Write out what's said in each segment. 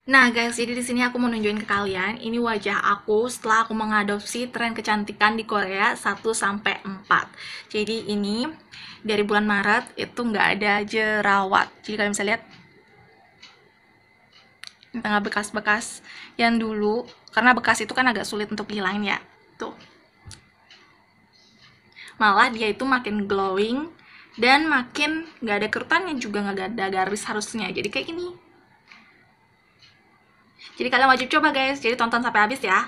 Nah guys, jadi di sini aku mau nunjukin ke kalian, ini wajah aku setelah aku mengadopsi tren kecantikan di Korea 1 sampai 4. Jadi ini dari bulan Maret itu nggak ada jerawat. Jadi kalian bisa lihat ini tengah bekas-bekas yang dulu, karena bekas itu kan agak sulit untuk dihilangin ya. Tuh. Malah dia itu makin glowing dan makin nggak ada kerutannya juga, nggak ada garis harusnya. Jadi kayak gini. Jadi kalian wajib coba guys, jadi tonton sampai habis ya.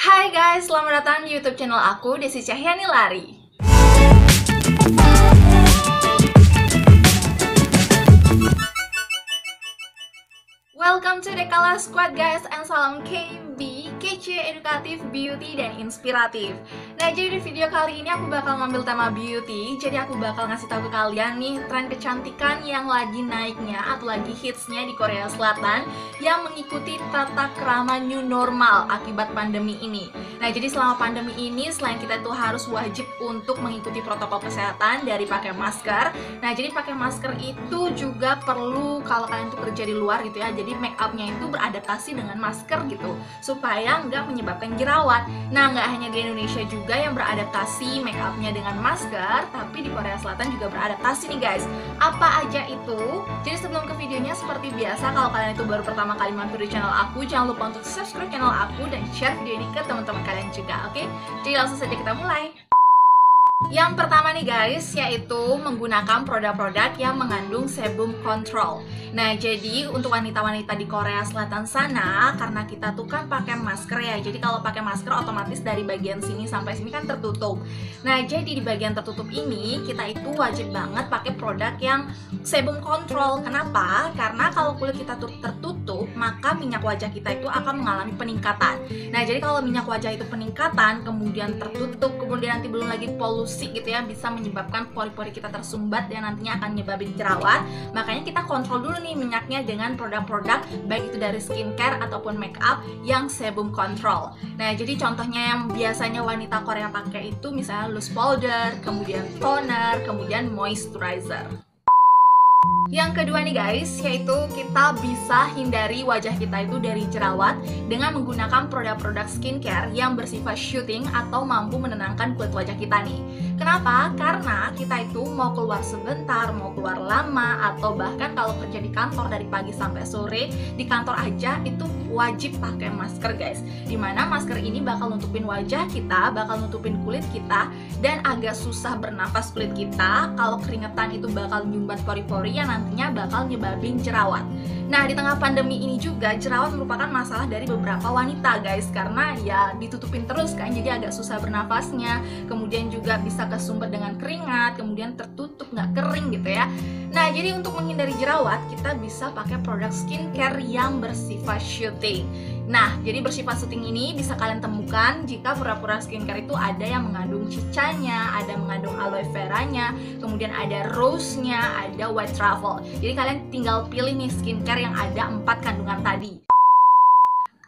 Hai guys, selamat datang di YouTube channel aku, Desi Cahyani Lari. Welcome to Dekala Squad guys, and salam KB, kece, edukatif, beauty, dan inspiratif. Nah, jadi di video kali ini aku bakal ngambil tema beauty. Jadi aku bakal ngasih tahu ke kalian nih tren kecantikan yang lagi naiknya atau lagi hitsnya di Korea Selatan yang mengikuti tata krama new normal akibat pandemi ini. Nah, jadi selama pandemi ini selain kita tuh harus wajib untuk mengikuti protokol kesehatan dari pakai masker. Nah, jadi pakai masker itu juga perlu kalau kalian tuh kerja di luar gitu ya. Jadi make upnya itu beradaptasi dengan masker gitu supaya nggak menyebabkan jerawat. Nah, nggak hanya di Indonesia juga yang beradaptasi make upnya dengan masker, tapi di Korea Selatan juga beradaptasi nih guys. Apa aja itu? Jadi sebelum ke videonya, seperti biasa kalau kalian itu baru pertama kali mampir di channel aku, jangan lupa untuk subscribe channel aku dan share video ini ke teman-teman kalian juga, oke? Jadi langsung saja kita mulai. Yang pertama nih guys, yaitu menggunakan produk-produk yang mengandung sebum control. Nah, jadi untuk wanita-wanita di Korea Selatan sana, karena kita tuh kan pakai masker ya. Jadi kalau pakai masker otomatis dari bagian sini sampai sini kan tertutup. Nah, jadi di bagian tertutup ini kita itu wajib banget pakai produk yang sebum control. Kenapa? Karena kalau kulit kita tuh tertutup, maka minyak wajah kita itu akan mengalami peningkatan. Nah, jadi kalau minyak wajah itu peningkatan, kemudian tertutup, kemudian nanti belum lagi polusi gitu ya, bisa menyebabkan pori-pori kita tersumbat dan nantinya akan menyebabkan jerawat. Makanya kita kontrol dulu nih minyaknya dengan produk-produk baik itu dari skincare ataupun make up yang sebum control. Nah, jadi contohnya yang biasanya wanita Korea pakai itu misalnya loose powder, kemudian toner, kemudian moisturizer. Yang kedua nih guys, yaitu kita bisa hindari wajah kita itu dari jerawat dengan menggunakan produk-produk skincare yang bersifat shooting atau mampu menenangkan kulit wajah kita nih. Kenapa? Karena kita itu mau keluar sebentar, mau keluar lama, atau bahkan kalau kerja di kantor dari pagi sampai sore, di kantor aja itu wajib pakai masker guys. Dimana masker ini bakal nutupin wajah kita, bakal nutupin kulit kita, dan agak susah bernafas kulit kita. Kalau keringetan itu bakal nyumbat pori-pori yang nantinya bakal nyebabin jerawat. Nah, di tengah pandemi ini juga jerawat merupakan masalah dari beberapa wanita guys, karena ya ditutupin terus kan, jadi agak susah bernafasnya, kemudian juga bisa kesumbat dengan keringat, kemudian tertutup nggak kering gitu ya. Nah, jadi untuk menghindari jerawat kita bisa pakai produk skincare yang bersifat shooting. Nah, jadi bersifat shooting ini bisa kalian temukan jika produk-produk skincare itu ada yang mengandung cicanya, ada mengandung aloe veranya, kemudian ada rose-nya, ada white truffle. Jadi kalian tinggal pilih nih skincare yang ada 4 kandungan tadi.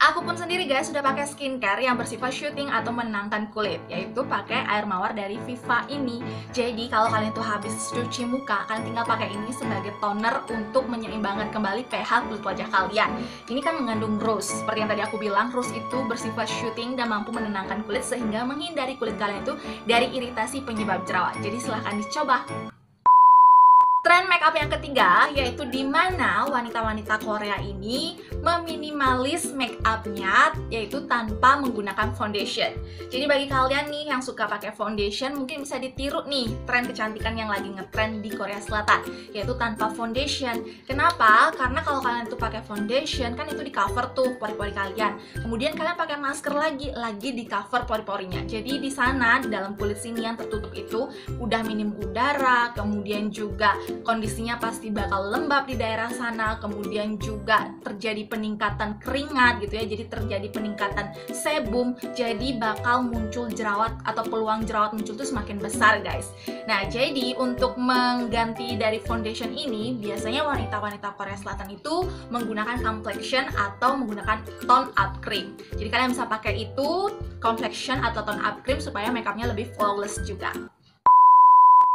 Aku pun sendiri guys sudah pakai skincare yang bersifat shooting atau menenangkan kulit, yaitu pakai air mawar dari Viva ini. Jadi kalau kalian tuh habis cuci muka, kalian tinggal pakai ini sebagai toner untuk menyeimbangkan kembali pH kulit wajah kalian. Ini kan mengandung rose, seperti yang tadi aku bilang, rose itu bersifat shooting dan mampu menenangkan kulit sehingga menghindari kulit kalian itu dari iritasi penyebab jerawat. Jadi silahkan dicoba. Tren makeup yang ketiga, yaitu di mana wanita-wanita Korea ini meminimalis make upnya, yaitu tanpa menggunakan foundation. Jadi bagi kalian nih yang suka pakai foundation, mungkin bisa ditiru nih tren kecantikan yang lagi ngetrend di Korea Selatan, yaitu tanpa foundation. Kenapa? Karena kalau kalian tuh pakai foundation, kan itu di cover tuh pori-pori kalian. Kemudian kalian pakai masker lagi di cover pori-porinya. Jadi di sana, di dalam kulit sini yang tertutup itu udah minim udara, kemudian juga kondisinya pasti bakal lembab di daerah sana, kemudian juga terjadi peningkatan keringat gitu ya, jadi terjadi peningkatan sebum, jadi bakal muncul jerawat atau peluang jerawat muncul itu semakin besar guys. Nah, jadi untuk mengganti dari foundation ini, biasanya wanita-wanita Korea Selatan itu menggunakan complexion atau menggunakan tone up cream. Jadi kalian bisa pakai itu, complexion atau tone up cream, supaya makeupnya lebih flawless juga.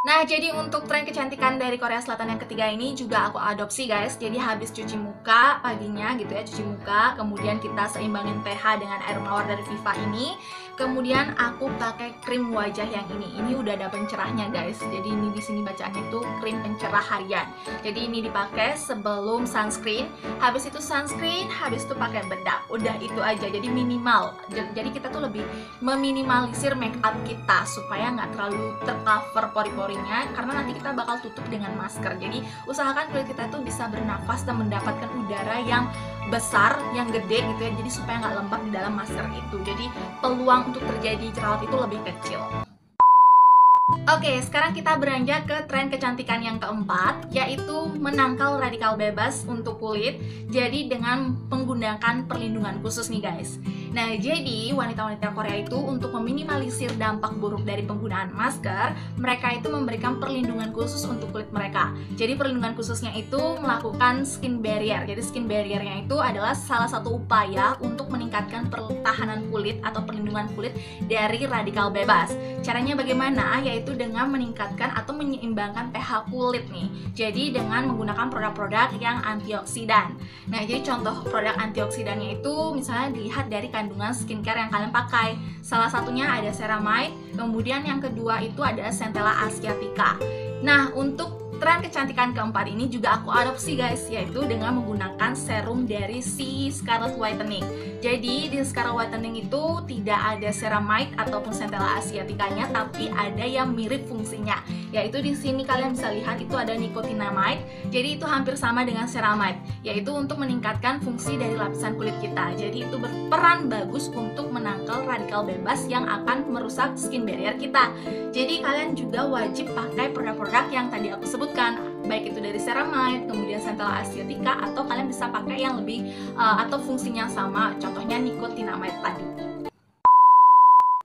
Nah, jadi untuk tren kecantikan dari Korea Selatan yang ketiga ini juga aku adopsi guys. Jadi habis cuci muka paginya gitu ya, cuci muka, kemudian kita seimbangin pH dengan air mawar dari Viva ini. Kemudian aku pakai krim wajah yang ini. Ini udah ada pencerahnya guys. Jadi ini di sini bacaannya itu krim pencerah harian. Jadi ini dipakai sebelum sunscreen. Habis itu sunscreen, habis itu pakai bedak. Udah itu aja. Jadi minimal. Jadi kita tuh lebih meminimalisir make up kita supaya nggak terlalu tercover pori-porinya, karena nanti kita bakal tutup dengan masker. Jadi usahakan kulit kita tuh bisa bernafas dan mendapatkan udara yang besar, yang gede gitu ya. Jadi supaya nggak lembab di dalam masker itu. Jadi peluang untuk terjadi jerawat itu lebih kecil. Oke, sekarang kita beranjak ke tren kecantikan yang keempat, yaitu menangkal radikal bebas untuk kulit. Jadi dengan menggunakan perlindungan khusus nih guys. Nah, jadi wanita-wanita Korea itu untuk meminimalisir dampak buruk dari penggunaan masker, mereka itu memberikan perlindungan khusus untuk kulit mereka. Jadi perlindungan khususnya itu melakukan skin barrier. Jadi skin barriernya itu adalah salah satu upaya untuk meningkatkan pertahanan kulit atau perlindungan kulit dari radikal bebas. Caranya bagaimana? Yaitu dengan meningkatkan atau menyeimbangkan pH kulit nih. Jadi dengan menggunakan produk-produk yang antioksidan. Nah, jadi contoh produk antioksidannya itu misalnya dilihat dari kandungan skincare yang kalian pakai. Salah satunya ada ceramide, kemudian yang kedua itu ada centella asiatica. Nah, untuk tren kecantikan keempat ini juga aku adopsi guys, yaitu dengan menggunakan serum dari si Scarlet Whitening. Jadi di Scarlet Whitening itu tidak ada ceramide ataupun centella asiaticanya, tapi ada yang mirip fungsinya. Yaitu di sini kalian bisa lihat itu ada nicotinamide. Jadi itu hampir sama dengan ceramide, yaitu untuk meningkatkan fungsi dari lapisan kulit kita. Jadi itu berperan bagus untuk menangkal radikal bebas yang akan merusak skin barrier kita. Jadi kalian juga wajib pakai produk-produk yang tadi aku sebutkan, baik itu dari ceramide, kemudian centella asiatica, atau kalian bisa pakai yang lebih atau fungsinya sama, contohnya nicotinamide tadi.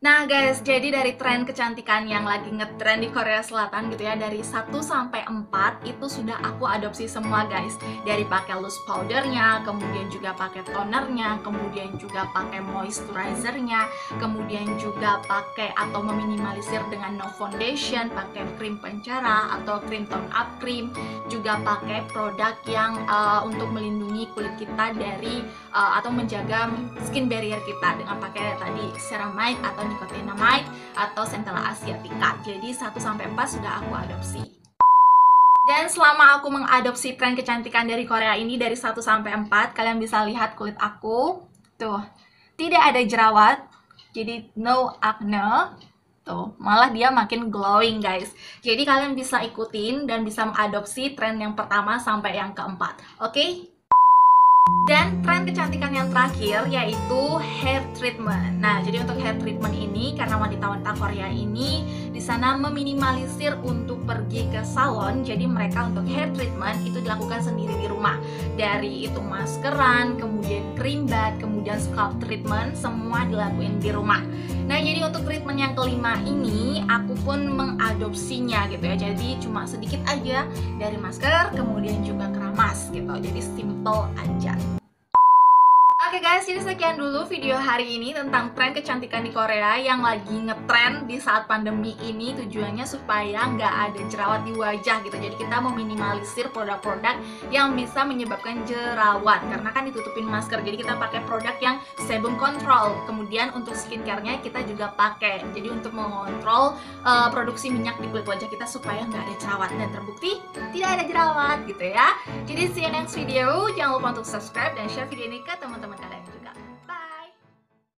Nah guys, jadi dari tren kecantikan yang lagi ngetrend di Korea Selatan gitu ya, dari 1 sampai 4 itu sudah aku adopsi semua guys. Dari pakai loose powdernya, kemudian juga pakai tonernya, kemudian juga pakai moisturizernya, kemudian juga pakai atau meminimalisir dengan no foundation, pakai krim pencerah atau krim tone up cream, juga pakai produk yang untuk melindungi kulit kita dari atau menjaga skin barrier kita dengan pakai tadi ceramide atau nicotinamide atau centella asiatica. Jadi 1 sampai 4 sudah aku adopsi. Dan selama aku mengadopsi tren kecantikan dari Korea ini dari 1 sampai 4, kalian bisa lihat kulit aku. Tuh, tidak ada jerawat. Jadi no acne. Tuh, malah dia makin glowing guys. Jadi kalian bisa ikutin dan bisa mengadopsi tren yang pertama sampai yang keempat. Oke? Dan tren kecantikan yang terakhir yaitu hair treatment. Nah, jadi untuk hair treatment ini karena wanita-wanita Korea ini di sana meminimalisir untuk pergi ke salon, jadi mereka untuk hair treatment itu dilakukan sendiri di rumah. Dari itu maskeran, kemudian cream bath, kemudian scalp treatment, semua dilakuin di rumah. Nah, jadi untuk treatment yang kelima ini aku pun mengadopsinya gitu ya. Jadi cuma sedikit aja dari masker, kemudian juga keramas gitu. Jadi simple aja. Oke guys, jadi sekian dulu video hari ini tentang tren kecantikan di Korea yang lagi ngetrend di saat pandemi ini. Tujuannya supaya nggak ada jerawat di wajah gitu. Jadi kita meminimalisir produk-produk yang bisa menyebabkan jerawat karena kan ditutupin masker. Jadi kita pakai produk yang sebum control. Kemudian untuk skincare-nya kita juga pakai. Jadi untuk mengontrol produksi minyak di kulit wajah kita supaya nggak ada jerawat. Dan terbukti tidak ada jerawat gitu ya. Jadi see you next video. Jangan lupa untuk subscribe dan share video ini ke teman-teman kalian.